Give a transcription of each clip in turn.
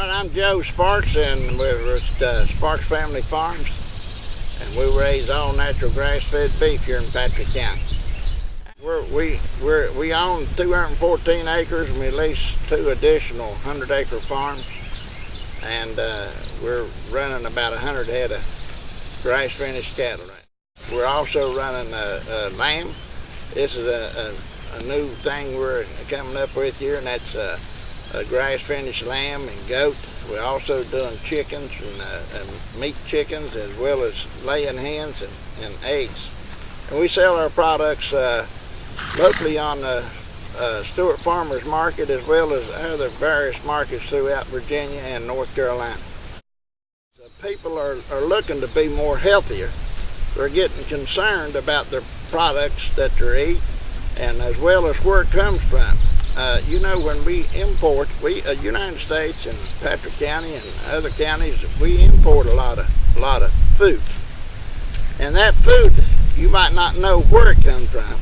Well, I'm Joe Sparks, and we're at Sparks Family Farms, and we raise all natural grass-fed beef here in Patrick County. We own 214 acres, and we lease 2 additional 100-acre farms, and we're running about 100 head of grass-finished cattle. We're also running lamb. This is a new thing we're coming up with here, and that's a grass-finished lamb and goat. We're also doing chickens and meat chickens, as well as laying hens and eggs. And we sell our products locally on the Stewart Farmers Market, as well as other various markets throughout Virginia and North Carolina. So people are looking to be more healthier. They're getting concerned about their products that they eat, and as well as where it comes from. When we import, United States and Patrick County and other counties, we import a lot of food. And that food, you might not know where it comes from.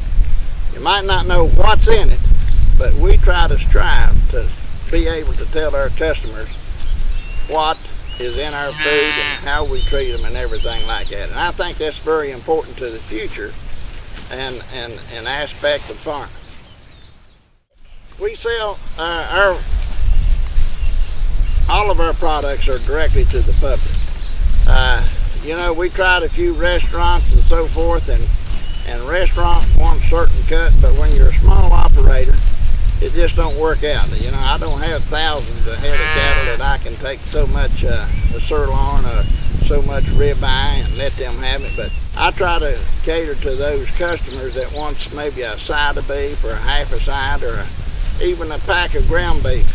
You might not know what's in it, but we try to strive to be able to tell our customers what is in our food and how we treat them and everything like that. And I think that's very important to the future and an aspect of farming. We sell all of our products are directly to the public. We tried a few restaurants and so forth, and restaurants want a certain cut, but when you're a small operator, it just don't work out. I don't have thousands of head of cattle that I can take so much sirloin or so much ribeye and let them have it, but I try to cater to those customers that wants maybe a side of beef or a half a side or even a pack of ground beef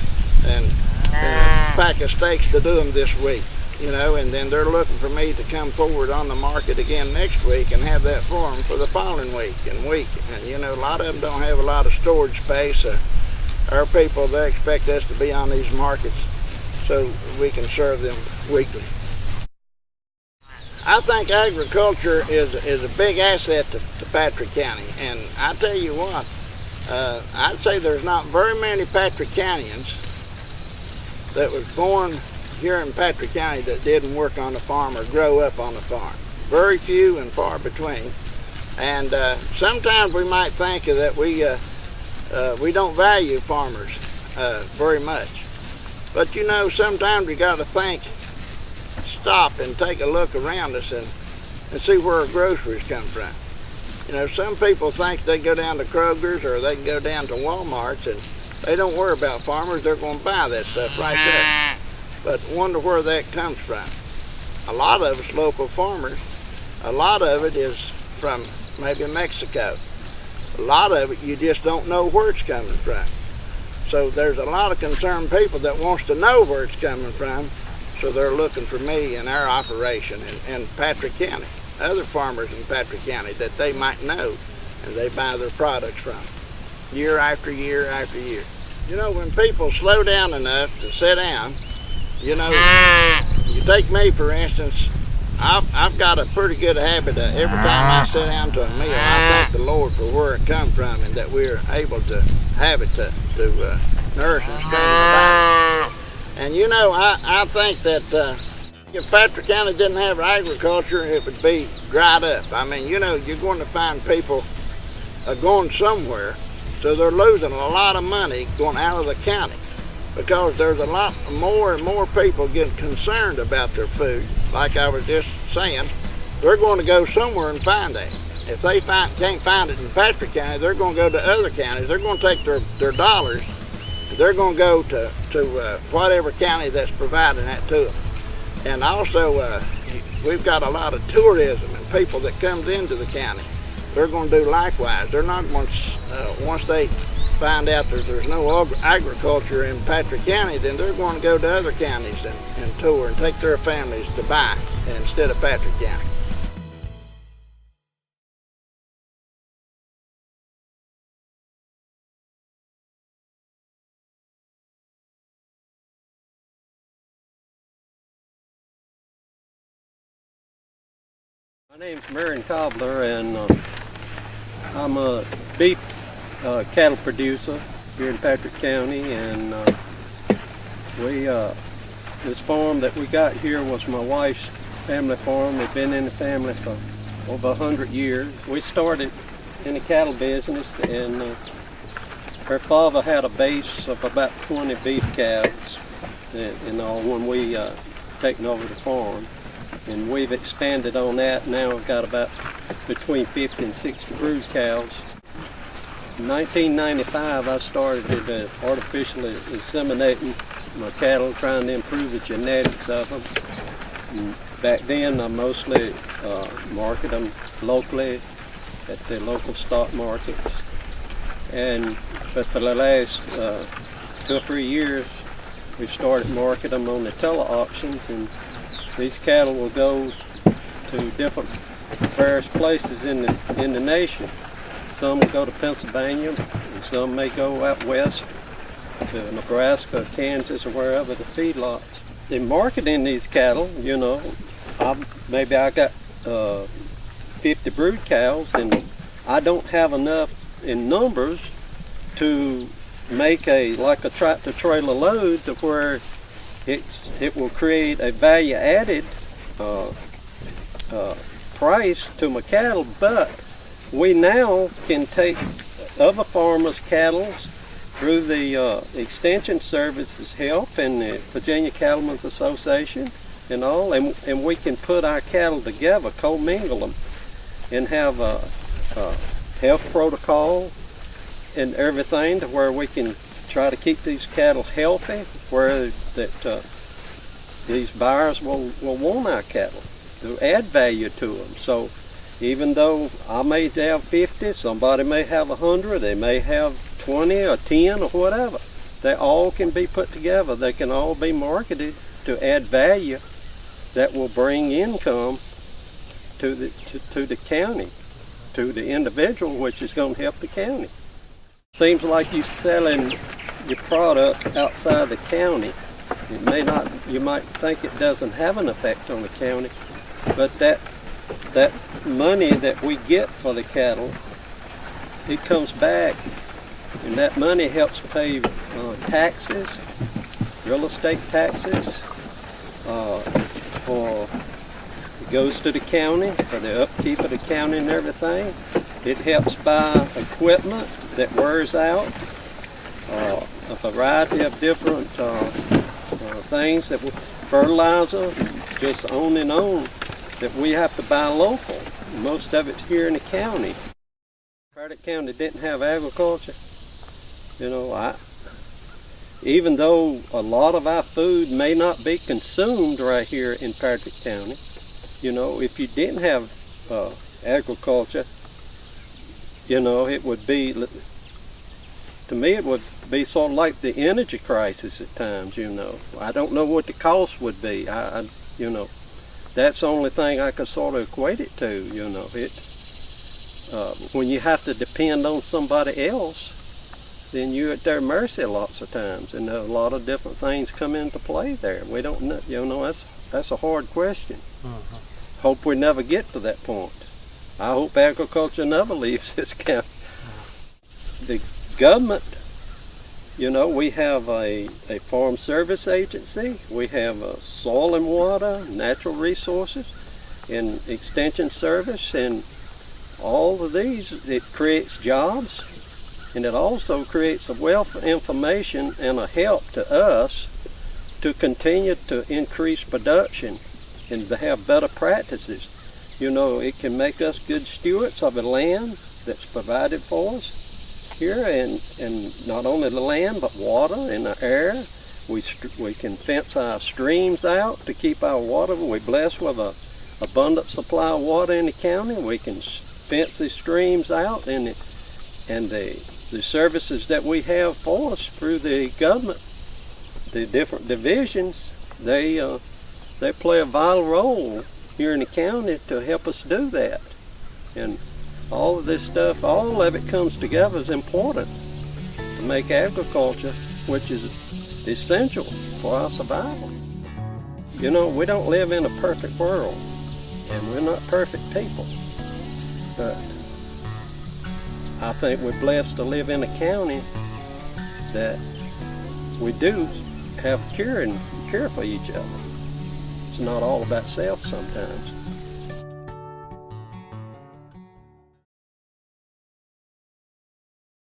and a pack of steaks to do them this week, and then they're looking for me to come forward on the market again next week and have that for them for the following week. And a lot of them don't have a lot of storage space. Our people, they expect us to be on these markets so we can serve them weekly. I think agriculture is a big asset to Patrick County, and I tell you what, I'd say there's not very many Patrick Countyans that was born here in Patrick County that didn't work on a farm or grow up on a farm. Very few and far between. And sometimes we might think that we don't value farmers very much. But sometimes we got to stop and take a look around us and see where our groceries come from. Some people think they go down to Kroger's or they can go down to Walmart's and they don't worry about farmers. They're going to buy that stuff right there. But wonder where that comes from. A lot of it's local farmers. A lot of it is from maybe Mexico. A lot of it you just don't know where it's coming from. So there's a lot of concerned people that wants to know where it's coming from. So they're looking for me and our operation in Patrick County. Other farmers in Patrick County that they might know, and they buy their products from year after year after year. When people slow down enough to sit down, you take me for instance, I've got a pretty good habit of every time I sit down to a meal, I thank the Lord for where it comes from and that we're able to have it to nourish and strengthen our body. And I think that if Patrick County didn't have agriculture, it would be dried up. You're going to find people going somewhere, so they're losing a lot of money going out of the county because there's a lot more and more people getting concerned about their food. Like I was just saying, they're going to go somewhere and find that. If they can't find it in Patrick County, they're going to go to other counties. They're going to take their dollars. They're going to go to whatever county that's providing that to them. And also, we've got a lot of tourism and people that comes into the county. They're going to do likewise. They're not once they find out that there's no agriculture in Patrick County, then they're going to go to other counties and tour and take their families to buy instead of Patrick County. My name's Marion Cobbler, and I'm a beef cattle producer here in Patrick County, and we this farm that we got here was my wife's family farm. We've been in the family for over 100 years. We started in the cattle business, and her father had a base of about 20 beef calves, when we taken over the farm. And we've expanded on that. Now we've got about between 50 and 60 brood cows. In 1995, I started artificially inseminating my cattle, trying to improve the genetics of them. And back then, I mostly market them locally at the local stock markets. But for the last 2 or 3 years, we've started marketing them on the tele-auctions, and these cattle will go to different various places in the nation. Some will go to Pennsylvania, and some may go out west to Nebraska, Kansas, or wherever the feedlots. In marketing these cattle, maybe I got 50 brood cows, and I don't have enough in numbers to make a tractor trailer load to where it will create a value added price to my cattle. But we now can take other farmers' cattle through the Extension Services help and the Virginia Cattlemen's Association and all, and we can put our cattle together, commingle them, and have a health protocol and everything to where we can try to keep these cattle healthy, where these buyers will want our cattle to add value to them. So even though I may have 50, somebody may have 100, they may have 20 or 10 or whatever, they all can be put together. They can all be marketed to add value that will bring income to the county, to the individual, which is going to help the county. Seems like you're selling your product outside the county. It may not, you might think it doesn't have an effect on the county, but that money that we get for the cattle, it comes back, and that money helps pay taxes, real estate taxes, it goes to the county for the upkeep of the county and everything. It helps buy equipment that wears out, a variety of different things, that fertilizer, just on and on, that we have to buy local. Most of it's here in the county. Craddock County didn't have agriculture. Even though a lot of our food may not be consumed right here in Patrick County, if you didn't have agriculture, it would be, to me, it would be sort of like the energy crisis at times. I don't know what the cost would be. That's the only thing I could sort of equate it to. When you have to depend on somebody else, then you're at their mercy lots of times, and a lot of different things come into play there. We don't know. That's a hard question. Uh-huh. Hope we never get to that point. I hope agriculture never leaves this county. The government, we have a farm service agency, we have a soil and water, natural resources, and extension service, and all of these, it creates jobs, and it also creates a wealth of information and a help to us to continue to increase production and to have better practices. It can make us good stewards of the land that's provided for us here, and not only the land, but water and the air. We can fence our streams out to keep our water. We're blessed with an abundant supply of water in the county. We can fence these streams out, and the services that we have for us through the government, the different divisions, they play a vital role here in the county to help us do that. And all of this stuff, all of it comes together is important to make agriculture, which is essential for our survival. We don't live in a perfect world, and we're not perfect people, but I think we're blessed to live in a county that we do have care for each other. It's not all about self sometimes.